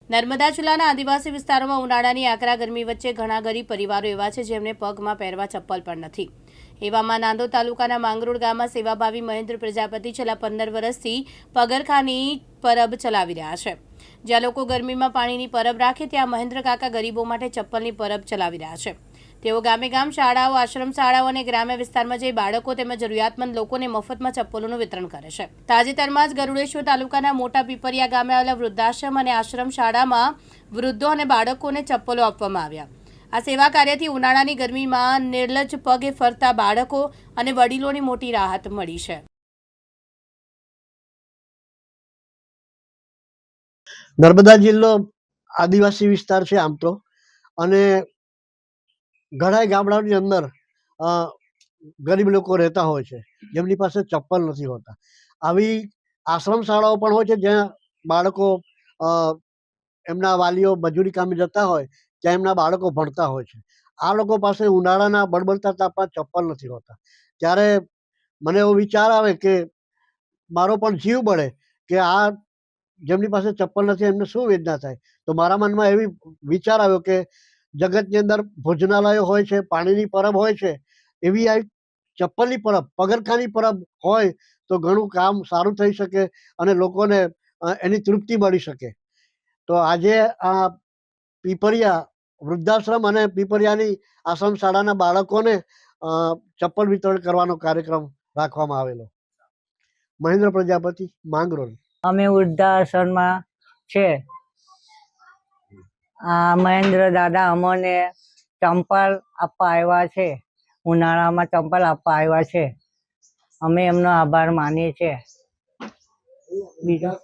નર્મદા જિલ્લાના આદિવાસી વિસ્તારોમાં ઉનાળાની આકરા ગરમી વચ્ચે ઘણા ગરીબ પરિવારો એવા છે જેમને પગમાં પહેરવા ચપ્પલ પણ નથી। એવામાં નાંદોદ તાલુકાના માંગરોળ ગામમાં સેવાભાવી મહેન્દ્ર પ્રજાપતિ છેલ્લા 15 વર્ષથી પગરખાની પરબ ચલાવી રહ્યા છે। જ્યાં લોકો ગરમીમાં પાણીની પરબ રાખે ત્યાં મહેન્દ્ર કાકા ગરીબો માટે ચપ્પલની પરબ ચલાવી રહ્યા છે। તેઓ ગામે ગામ શાળાઓ, આશ્રમ શાળાઓ અને ગ્રામ્ય વિસ્તારમાં જઈ બાળકો તેમજ જરૂરિયાતમંદ લોકોને મફતમાં ચપ્પલોનું વિતરણ કરે છે। તાજેતરમાં જ ગરુડેશ્વર તાલુકાના મોટા પીપરિયા ગામે આવેલા વૃદ્ધાશ્રમ અને આશ્રમ શાળામાં વૃદ્ધો અને બાળકોને ચપ્પલો આપવામાં આવ્યા। આ સેવા કાર્યથી ઉનાળાની ગરમીમાં નિર્લજ પગે ફરતા બાળકો અને વડીલોની મોટી રાહત મળી છે। નર્મદા જિલ્લો આદિવાસી વિસ્તાર છે આમ તો, અને ઘણા ગામડાઓની અંદર ગરીબ લોકો રહેતા હોય છે જેમની પાસે ચપ્પલ નથી હોતા। આવી આશ્રમ શાળાઓ પણ હોય છે જ્યાં બાળકો એમના વાલીઓ મજૂરી કામે જતા હોય ત્યાં એમના બાળકો ભણતા હોય છે। આ લોકો પાસે ઉનાળાના બળબડતા તાપમાં ચપ્પલ નથી હોતા, ત્યારે મને એવો વિચાર આવે કે મારો પણ જીવ બળે કે આ જેમની પાસે ચપ્પલ નથી એમને શું વેદના થાય। તો મારા મનમાં એવી વિચાર આવ્યો કે જગતની અંદર ભોજનાલયો હોય છે, પાણીની પરબ હોય છે, એવી આ ચપ્પલની પરબ, પગરખાની પરબ હોય તો ઘણું કામ સારું થઈ શકે અને લોકોને એની તૃપ્તિ મળી શકે। તો આજે આ પીપરિયા વૃદ્ધાશ્રમ અને પીપરિયાની આશ્રમ શાળાના બાળકોને ચપ્પલ વિતરણ કરવાનો કાર્યક્રમ રાખવામાં આવેલો। મહેન્દ્ર પ્રજાપતિ, માંગરોળ। અમે વૃદ્ધાશ્રમમાં છે। આ મહેન્દ્ર દાદા અમને ચંપલ આપવા આવ્યા છે, ઉનાળામાં ચંપલ આપવા આવ્યા છે। અમે એમનો આભાર માનીએ છીએ। બીજું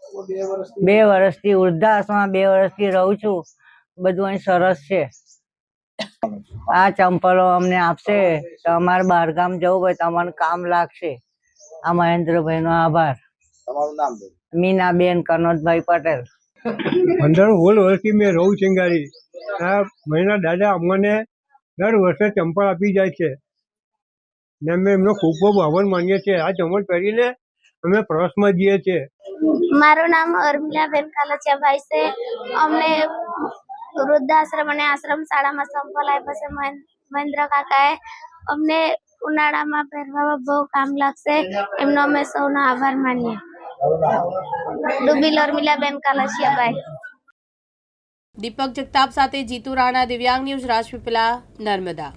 2 વર્ષથી વૃદ્ધાશ્રમમાં 2 વર્ષથી રહું છું, બધું અહીં સરસ છે। આ ચંપલો અમને આપશે તો અમારે બહારગામ જવું હોય તો અમને કામ લાગશે। આ મહેન્દ્રભાઈનો આભાર। તમારું નામ? મીનાબેન કનોજભાઈ પટેલ। 15-16 વર્ષથી મેં રહું ચિંગારી। આ મહિના દાદા અમને દર વર્ષે ચંપલ આપી જાય છે ને અમે એમનો ખૂબ ખૂબ આભાર માનીએ છીએ। આ ચંપલ પહેરીને અમે પ્રવાસમાં જઈએ છીએ। મારું નામ અર્મિલાબેન કાલચિયાભાઈ છે। અમને વૃદ્ધાશ્રમ અને આશ્રમ શાળામાં ચંપલ આપ્યા છે મહેન્દ્ર કાકાએ। અમને ઉનાળામાં પહેરવામાં બહુ કામ લાગશે, એમનો અમે સૌનો આભાર માનીએ। ડુબીલ અર્મિલાબેન કાલચિયાભાઈ। દીપક જગતાપ સાથે જીતુ રાણા, દિવ્યાંગ ન્યૂઝ, રાજપીપળા, નર્મદા।